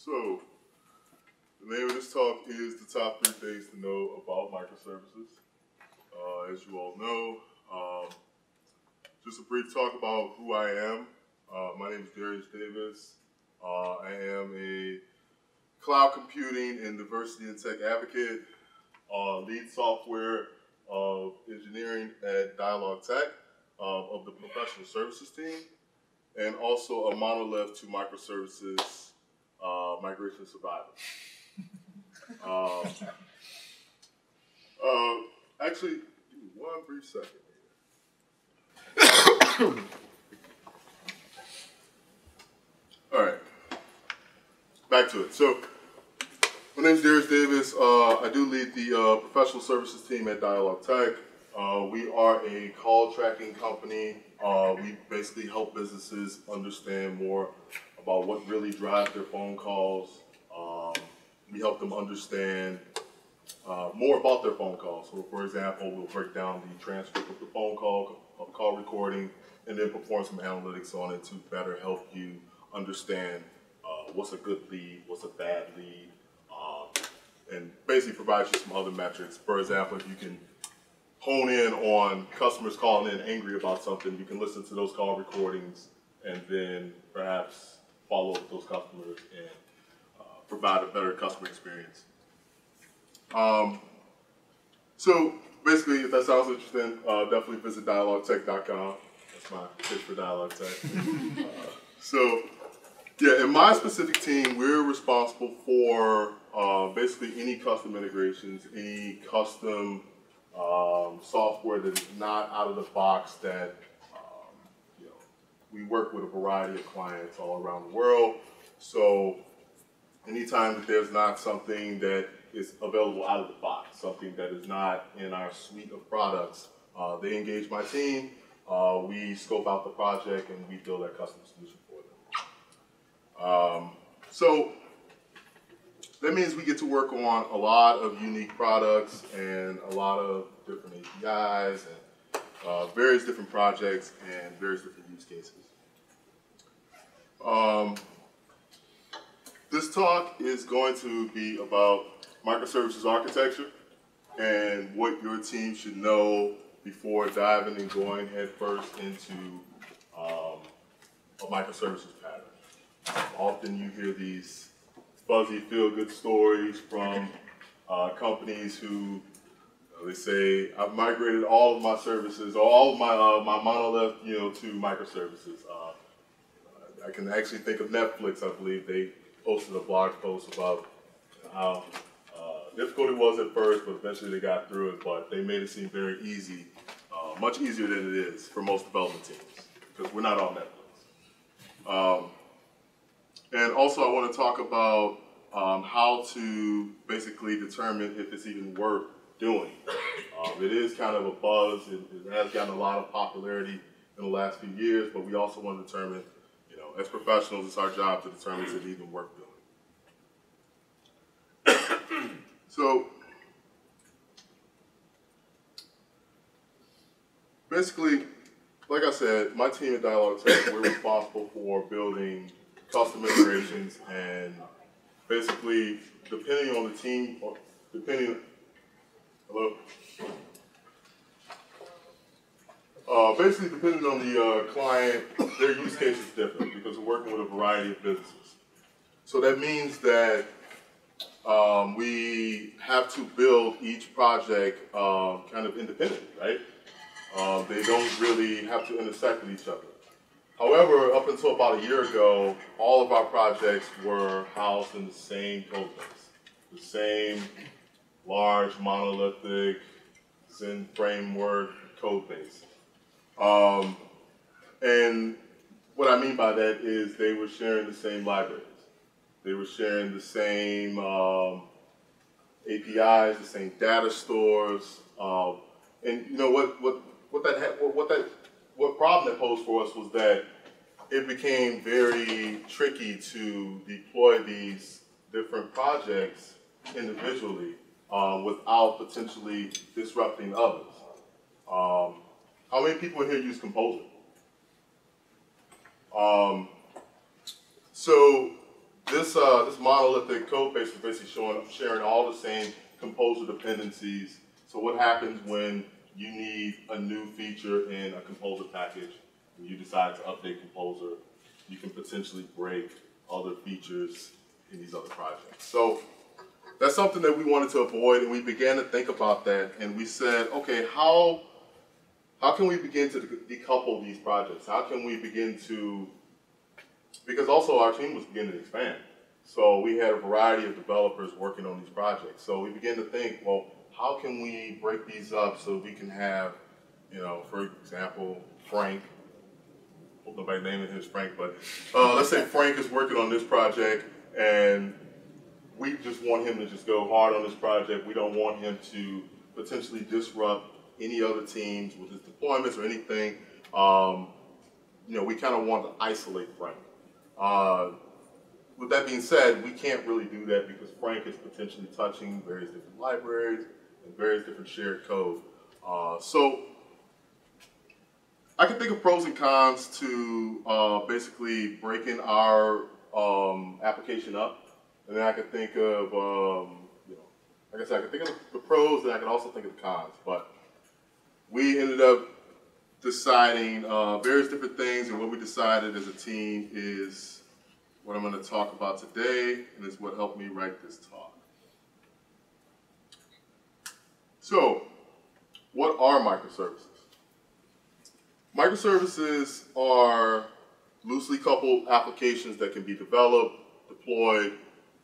So, the name of this talk is the top 3 things to know about microservices. As you all know, just a brief talk about who I am. My name is Darius. I am a cloud computing and diversity and tech advocate, lead software engineering at Dialogue Tech of the professional services team, and also a monolith to microservices migration survivor. Actually, give me one brief second here. All right, back to it. So, my name is Darius Davis. I do lead the professional services team at Dialogue Tech. We are a call tracking company. We basically help businesses understand more about what really drives their phone calls. We help them understand more about their phone calls. So, for example, we'll break down the transcript of the phone call, of call recording, and then perform some analytics on it to better help you understand what's a good lead, what's a bad lead, and basically provide you some other metrics. For example, if you can hone in on customers calling in angry about something, you can listen to those call recordings and then perhaps follow up with those customers and provide a better customer experience. So basically, if that sounds interesting, definitely visit dialoguetech.com. That's my pitch for Dialogue Tech. So yeah, in my specific team, we're responsible for basically any custom integrations, any custom software that is not out of the box that we work with a variety of clients all around the world. So anytime that there's not something that is available out of the box, something that is not in our suite of products, they engage my team, we scope out the project, and we build our custom solution for them. So that means we get to work on a lot of unique products and a lot of different APIs and various different projects and various different use cases. This talk is going to be about microservices architecture and what your team should know before diving and going headfirst into a microservices pattern. Often you hear these fuzzy feel-good stories from companies who they say, I've migrated all of my services, or all of my monolith, to microservices. I can actually think of Netflix. I believe they posted a blog post about how difficult it was at first, but eventually they got through it. But they made it seem very easy, much easier than it is for most development teams, because we're not on Netflix. And also I want to talk about how to basically determine if it's even worth doing. It is kind of a buzz. It has gotten a lot of popularity in the last few years, but we also want to determine, as professionals, it's our job to determine if it's even worth doing. So basically, like I said, my team at Dialogue Tech, we're responsible for building custom integrations, and basically, depending on the team, or depending on the client, their use case is different because we're working with a variety of businesses. So that means that we have to build each project kind of independently, right? They don't really have to intersect with each other. However, up until about a year ago, all of our projects were housed in the same code base, the same large monolithic Zen framework code base. And what I mean by that is they were sharing the same libraries. They were sharing the same APIs, the same data stores. And what problem that posed for us was that it became very tricky to deploy these different projects individually without potentially disrupting others. How many people in here use Composer? So this this monolithic code base is basically sharing all the same composer dependencies. So what happens when you need a new feature in a composer package, and you decide to update composer, you can potentially break other features in these other projects. So that's something that we wanted to avoid, and we began to think about that, and we said, okay, how can we begin to decouple these projects? How can we begin to, because also our team was beginning to expand. So we had a variety of developers working on these projects. So we began to think, well, how can we break these up so we can have, you know, for example, Frank, hope nobody named him Frank, but let's say Frank is working on this project and we just want him to just go hard on this project. We don't want him to potentially disrupt any other teams with his deployments or anything. You know, we kind of want to isolate Frank. With that being said, we can't really do that because Frank is potentially touching various different libraries and various different shared code. So I can think of pros and cons to basically breaking our application up. And then I could think of, you know, like I said, I could think of the pros and I could also think of the cons. But we ended up deciding various different things, and what we decided as a team is what I'm going to talk about today, and it's what helped me write this talk. So, what are microservices? Microservices are loosely coupled applications that can be developed, deployed,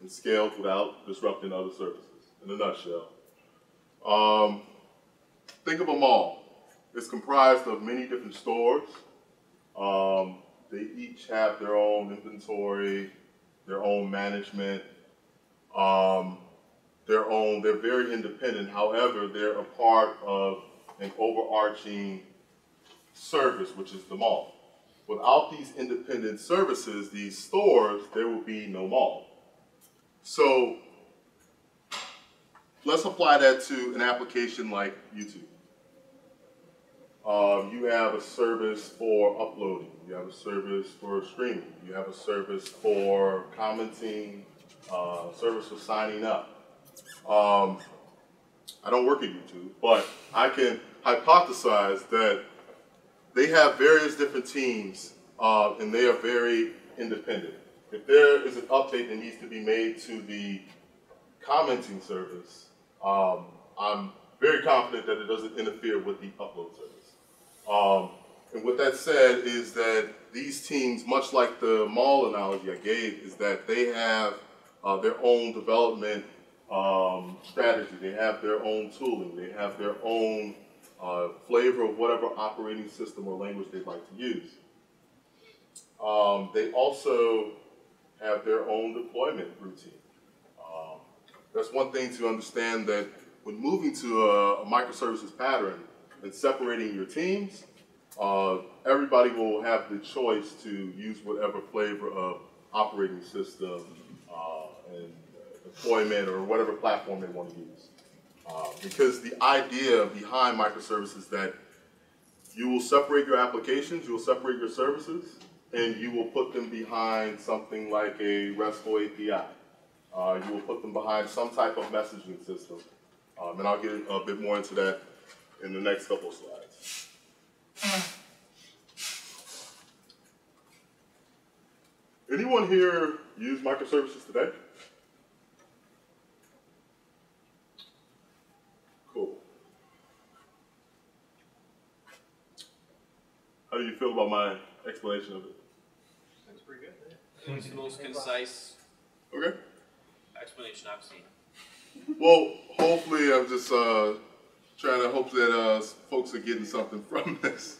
and scaled without disrupting other services, in a nutshell. Think of them all. It's comprised of many different stores. They each have their own inventory, their own management, they're very independent. However, they're a part of an overarching service, which is the mall. Without these independent services, these stores, there will be no mall. So let's apply that to an application like YouTube. You have a service for uploading, you have a service for streaming, you have a service for commenting, service for signing up. I don't work at YouTube, but I can hypothesize that they have various different teams and they are very independent. If there is an update that needs to be made to the commenting service, I'm very confident that it doesn't interfere with the upload service. And what that said is that these teams, much like the mall analogy I gave, is that they have their own development strategy. They have their own tooling. They have their own flavor of whatever operating system or language they'd like to use. They also have their own deployment routine. That's one thing to understand, that when moving to a microservices pattern and separating your teams, everybody will have the choice to use whatever flavor of operating system and deployment or whatever platform they want to use. Because the idea behind microservices is that you will separate your applications, you will separate your services, and you will put them behind something like a RESTful API. You will put them behind some type of messaging system. And I'll get a bit more into that in the next couple of slides. Anyone here use microservices today? Cool. How do you feel about my explanation of it? That's pretty good. It was the most concise explanation I've seen. Well, hopefully I'm just trying to hope that folks are getting something from this.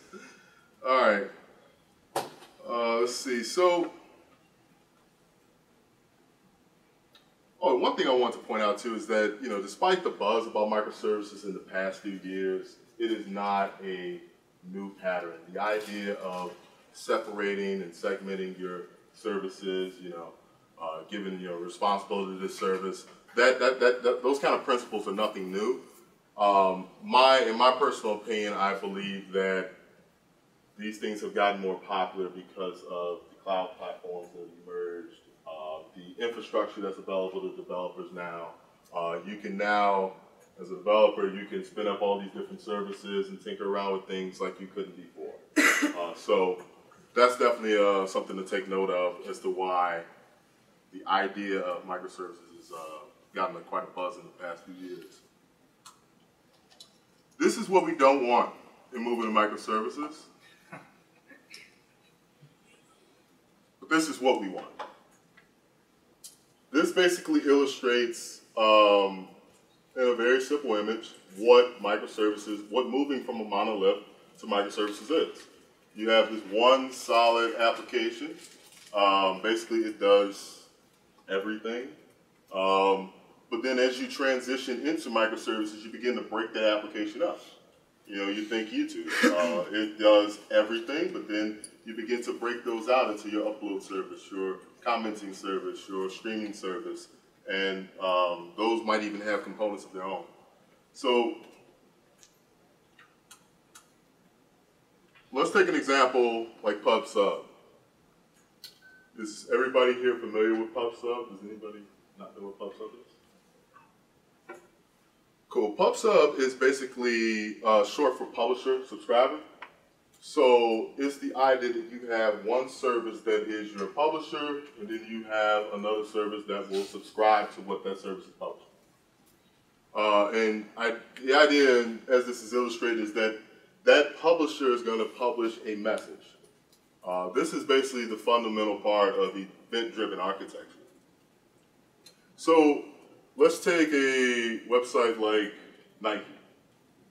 All right. Let's see. So, one thing I want to point out too is that, you know, despite the buzz about microservices in the past few years, it is not a new pattern. The idea of separating and segmenting your services, you know, giving, you know, responsibility to this service, those kind of principles are nothing new. In my personal opinion, I believe that these things have gotten more popular because of the cloud platforms that have emerged, the infrastructure that's available to developers now. You can now, as a developer, you can spin up all these different services and tinker around with things like you couldn't before. So that's definitely something to take note of as to why the idea of microservices has gotten quite a buzz in the past few years. This is what we don't want in moving to microservices. But this is what we want. This basically illustrates, in a very simple image, what microservices, what moving from a monolith to microservices is. You have this one solid application. Basically, it does everything. But then as you transition into microservices, you begin to break that application up. You know, you think YouTube, it does everything, but then you begin to break those out into your upload service, your commenting service, your streaming service, and those might even have components of their own. So let's take an example like PubSub. Is everybody here familiar with PubSub? Does anybody not know what PubSub is? Cool. PubSub is basically short for publisher subscriber. So it's the idea that you have one service that is your publisher, and then you have another service that will subscribe to what that service is publishing. The idea, as this is illustrated, is that that publisher is going to publish a message. This is basically the fundamental part of event-driven architecture. So let's take a website like Nike.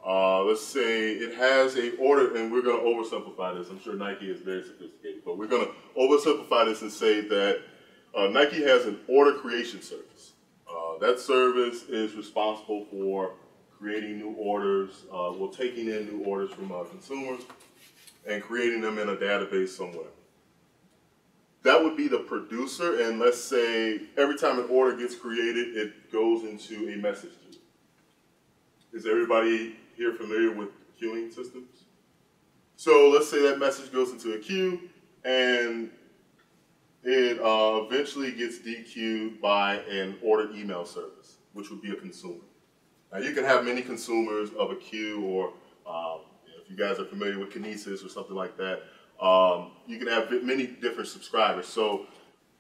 Let's say it has a order, and we're going to oversimplify this. I'm sure Nike is very sophisticated, but we're going to oversimplify this and say that Nike has an order creation service. That service is responsible for creating new orders, taking in new orders from consumers and creating them in a database somewhere. That would be the producer, and let's say every time an order gets created, it goes into a message queue. Is everybody here familiar with queuing systems? So let's say that message goes into a queue, and it eventually gets dequeued by an order email service, which would be a consumer. Now you can have many consumers of a queue, or if you guys are familiar with Kinesis or something like that, you can have many different subscribers. So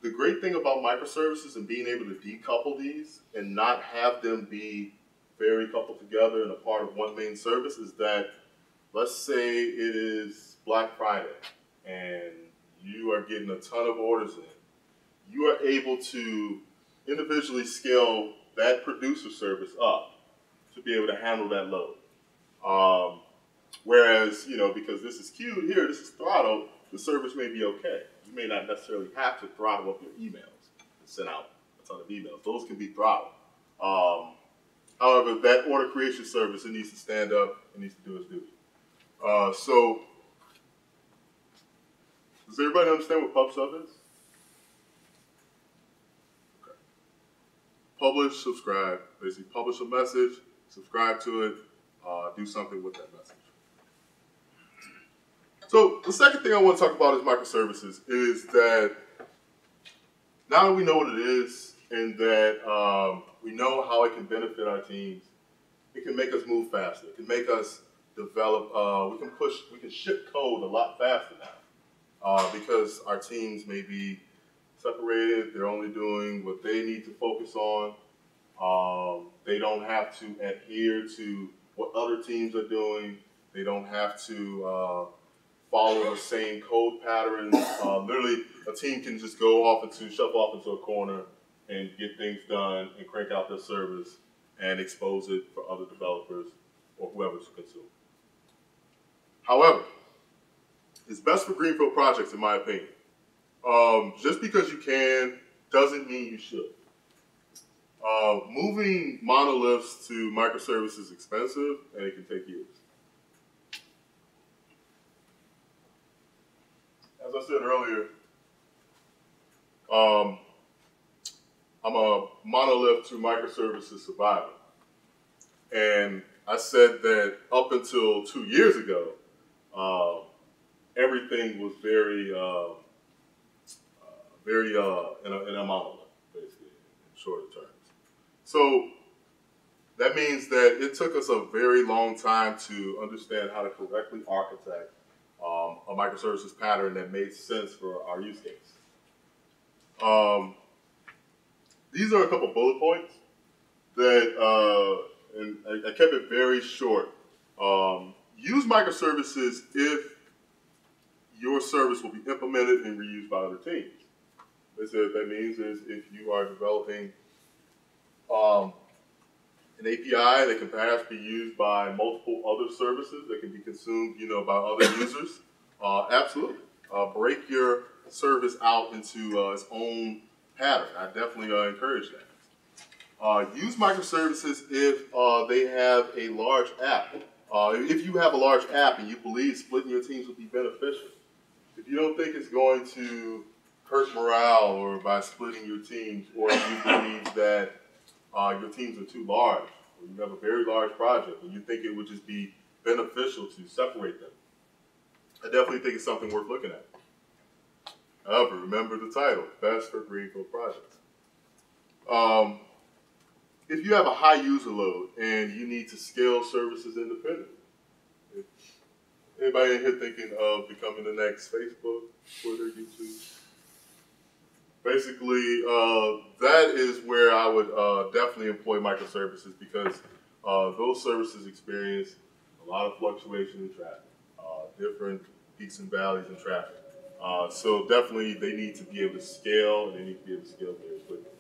the great thing about microservices and being able to decouple these and not have them be very coupled together and a part of one main service is that, let's say it is Black Friday and you are getting a ton of orders in. You are able to individually scale that producer service up to be able to handle that load. Whereas, because this is queued here, this is throttled, the service may be okay. You may not necessarily have to throttle up your emails and send out a ton of emails. Those can be throttled. However, that order creation service, it needs to stand up, it needs to do its duty. So, does everybody understand what PubSub is? Okay. Publish, subscribe. Basically, publish a message, subscribe to it, do something with that message. So the second thing I want to talk about is microservices is that now that we know what it is and that we know how it can benefit our teams, it can make us move faster. It can make us develop, we can ship code a lot faster now because our teams may be separated. They're only doing what they need to focus on. They don't have to adhere to what other teams are doing. They don't have to follow the same code patterns. Literally, a team can just shuffle off into a corner and get things done and crank out their service and expose it for other developers or whoever to consume. However, it's best for greenfield projects, in my opinion. Just because you can doesn't mean you should. Moving monoliths to microservices is expensive and it can take years. As I said earlier, I'm a monolith to microservices survivor. And I said that up until 2 years ago, everything was very in a monolith. shorter terms. So that means that it took us a very long time to understand how to correctly architect a microservices pattern that made sense for our use case. These are a couple bullet points that, and I kept it very short. Use microservices if your service will be implemented and reused by other teams. Basically, what that means is if you are developing an API that can perhaps be used by multiple other services that can be consumed, by other users, absolutely. Break your service out into its own pattern. I definitely encourage that. Use microservices if they have a large app. If you have a large app and you believe splitting your teams would be beneficial, if you don't think it's going to hurt morale or by splitting your teams, or if you believe that your teams are too large, or you have a very large project and you think it would just be beneficial to separate them, I definitely think it's something worth looking at. However, remember the title, Best for Greenfield Projects. If you have a high user load and you need to scale services independently, anybody in here thinking of becoming the next Facebook, Twitter, YouTube? Basically, that is where I would definitely employ microservices, because those services experience a lot of fluctuation in traffic, different peaks and valleys in traffic. So definitely they need to be able to scale, and they need to be able to scale very quickly.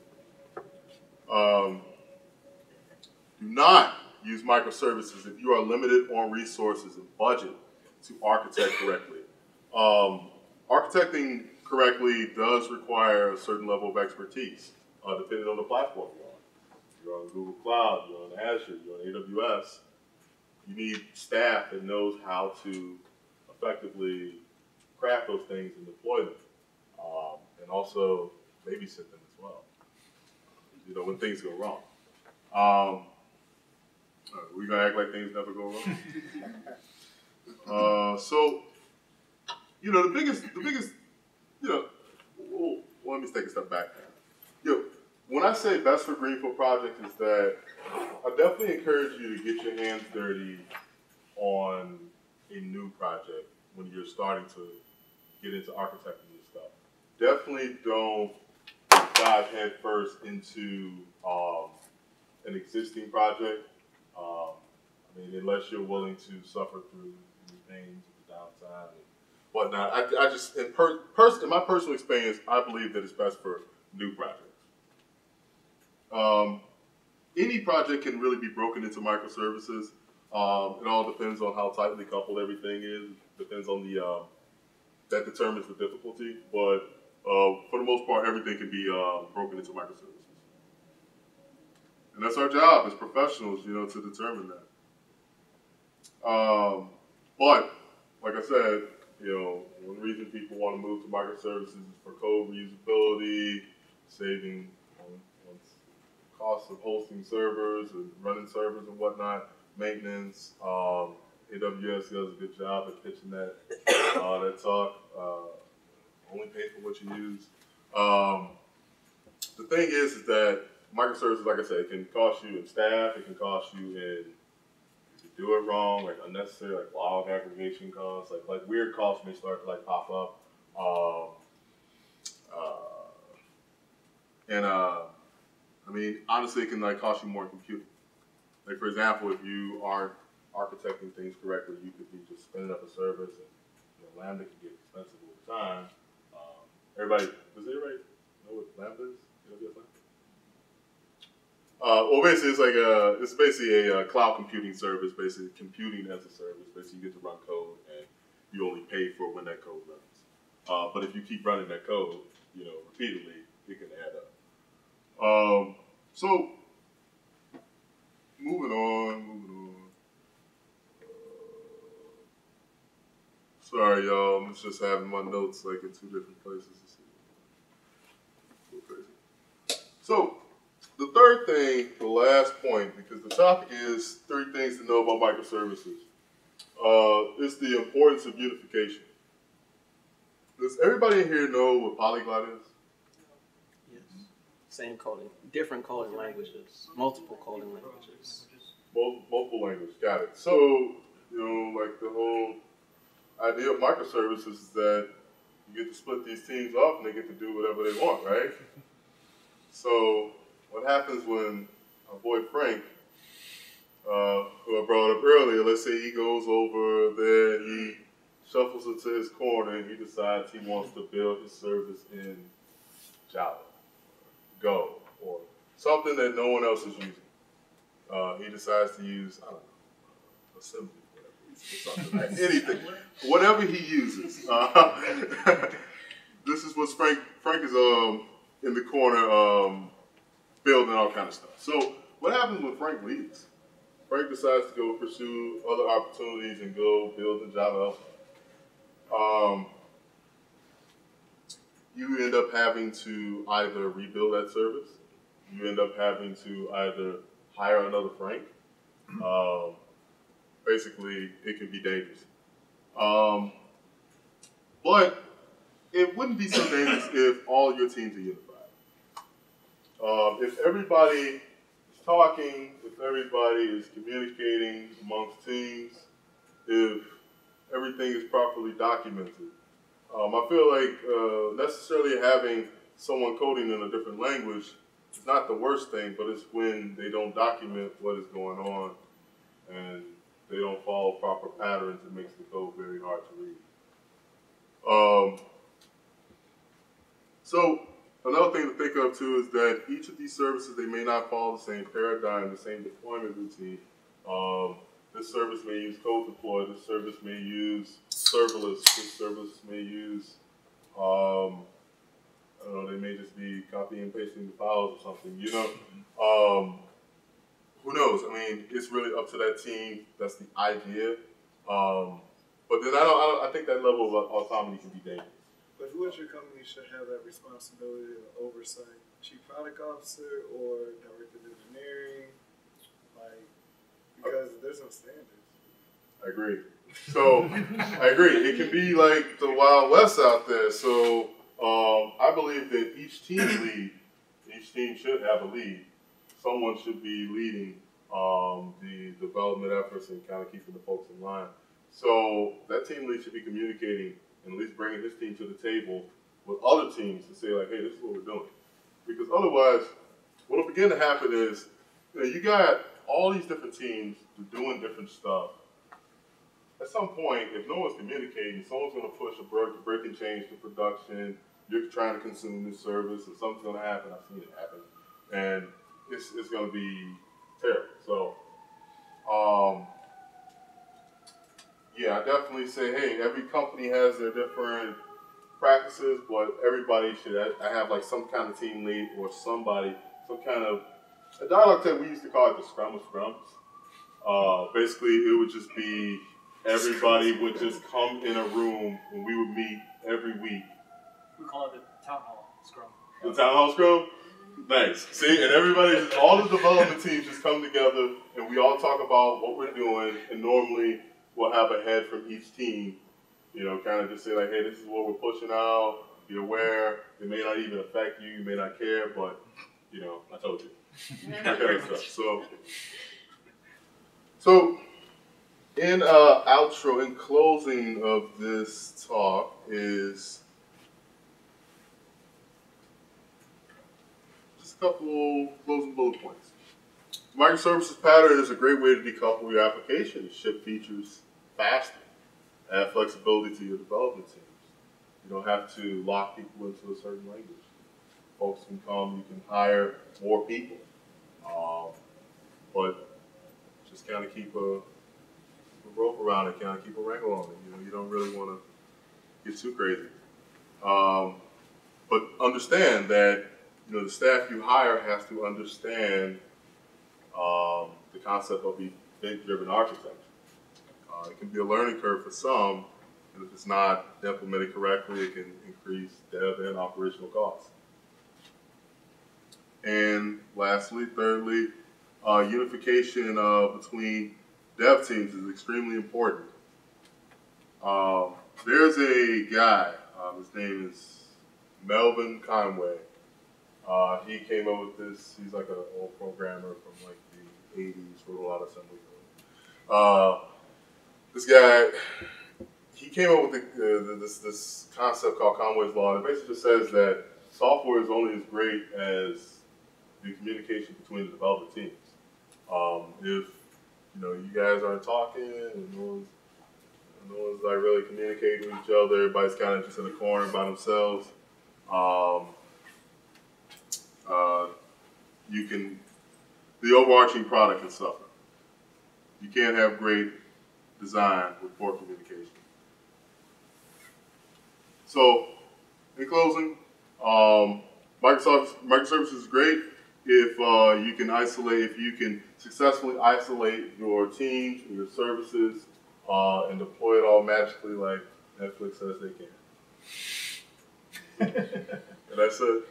Do not use microservices if you are limited on resources and budget to architect correctly. Architecting correctly does require a certain level of expertise, depending on the platform you're on. If you're on Google Cloud, you're on Azure, you're on AWS, you need staff that knows how to effectively craft those things and deploy them, and also babysit them as well, when things go wrong. We're gonna act like things never go wrong. So, the biggest, let me take a step back. When I say best for greenfield projects, is that I definitely encourage you to get your hands dirty on a new project when you're starting to get into architecting new stuff. Definitely don't dive head first into an existing project. Unless you're willing to suffer through the pains of the downtime and whatnot. I just, in my personal experience, I believe that it's best for new projects. Any project can really be broken into microservices. It all depends on how tightly coupled everything is. Depends on that determines the difficulty. But for the most part, everything can be broken into microservices. And that's our job as professionals, to determine that. But, like I said, one reason people want to move to microservices is for code reusability, saving on costs of hosting servers and running servers and whatnot, maintenance. AWS does a good job at pitching that talk. Only pay for what you use. The thing is that microservices, like I said, it can cost you in staff, it can cost you in do it wrong, like unnecessary, like log aggregation costs, like weird costs may start to pop up. Honestly, it can cost you more in computing. Like, for example, if you aren't architecting things correctly, you could be just spinning up a service, and Lambda can get expensive over time. Does everybody know what Lambda is? Well, basically, it's basically a cloud computing service, basically computing as a service. Basically, you get to run code, and you only pay for when that code runs. But if you keep running that code, repeatedly, it can add up. So, moving on. Sorry, y'all. I'm just having my notes in two different places. A little crazy. So, the third thing, the last point, because the topic is 3 things to know about microservices, is the importance of beautification. Does everybody in here know what polyglot is? Yes. Same coding, different coding languages, multiple coding languages. Multiple language, got it. So, like the whole idea of microservices is that you get to split these teams off and they get to do whatever they want, right? So, what happens when our boy Frank, who I brought up earlier, let's say he goes over there, he shuffles into his corner and he decides he wants to build his service in Java, Go, or something that no one else is using. He decides to use, I don't know, assembly, whatever, something, anything, whatever he uses. This is what Frank is in the corner building all kind of stuff. So what happens when Frank leaves? Frank decides to go pursue other opportunities and go build in Java elsewhere. You end up having to either rebuild that service, you end up having to either hire another Frank. Basically, it can be dangerous. But it wouldn't be so dangerous if all your teams are unified. If everybody is talking, if everybody is communicating amongst teams, if everything is properly documented, I feel like necessarily having someone coding in a different language is not the worst thing, but it's when they don't document what is going on and they don't follow proper patterns, it makes the code very hard to read. So another thing to think of too is that each of these services, they may not follow the same paradigm, the same deployment routine. This service may use code deploy, this service may use serverless, this service may use, I don't know, they may just be copying and pasting the files or something, who knows? I mean, it's really up to that team. That's the idea. But then I think that level of autonomy can be dangerous. But who at your company should have that responsibility of oversight? Chief product officer or director of engineering? Because there's no standards. I agree. So, I agree. It can be like the Wild West out there. So, I believe that each team should have a lead. Someone should be leading the development efforts and kind of keeping the folks in line. So, that team lead should be communicating and at least bringing his team to the table with other teams to say, like, hey, this is what we're doing. Because otherwise, what will begin to happen is, you got all these different teams doing different stuff. At some point, if no one's communicating, someone's going to push a breaking change to production. You're trying to consume this service, and something's going to happen. I've seen it happen, and it's going to be terrible. So, yeah, I definitely say, hey, every company has their different practices, but everybody should have like some kind of team lead or somebody, some kind of a dialogue that we used to call it the scrum of scrums. Basically, it would just be everybody would just come in a room and we would meet every week. We call it the town hall scrum. The town hall scrum? Nice. See, and everybody, all the development teams just come together and we all talk about what we're doing, and normally we'll have a head from each team, kind of just say like, hey, this is what we're pushing out, be aware, it may not even affect you, you may not care, but, I told you. That kind of stuff. So in outro, in closing of this talk is just a couple closing bullet points. Microservices pattern is a great way to decouple your application and ship features faster. Add flexibility to your development teams. You don't have to lock people into a certain language. Folks can come, you can hire more people. But just kind of keep a rope around it, kind of keep a wrangle on it. You don't really want to get too crazy. But understand that the staff you hire has to understand the concept of event-driven architecture. It can be a learning curve for some, and if it's not implemented correctly, it can increase dev and operational costs. And lastly, thirdly, unification between dev teams is extremely important. There's a guy, his name is Melvin Conway. He came up with this. He's like an old programmer from like the 80s, wrote a lot of assembly code. This guy, he came up with this concept called Conway's Law. It basically just says that software is only as great as the communication between the development teams. If you guys aren't talking and no one's like really communicating with each other, everybody's kind of just in a corner by themselves. The overarching product can suffer. You can't have great design with poor communication. So, in closing, Microservices is great if you can successfully isolate your teams and your services and deploy it all magically like Netflix says they can. And that's it.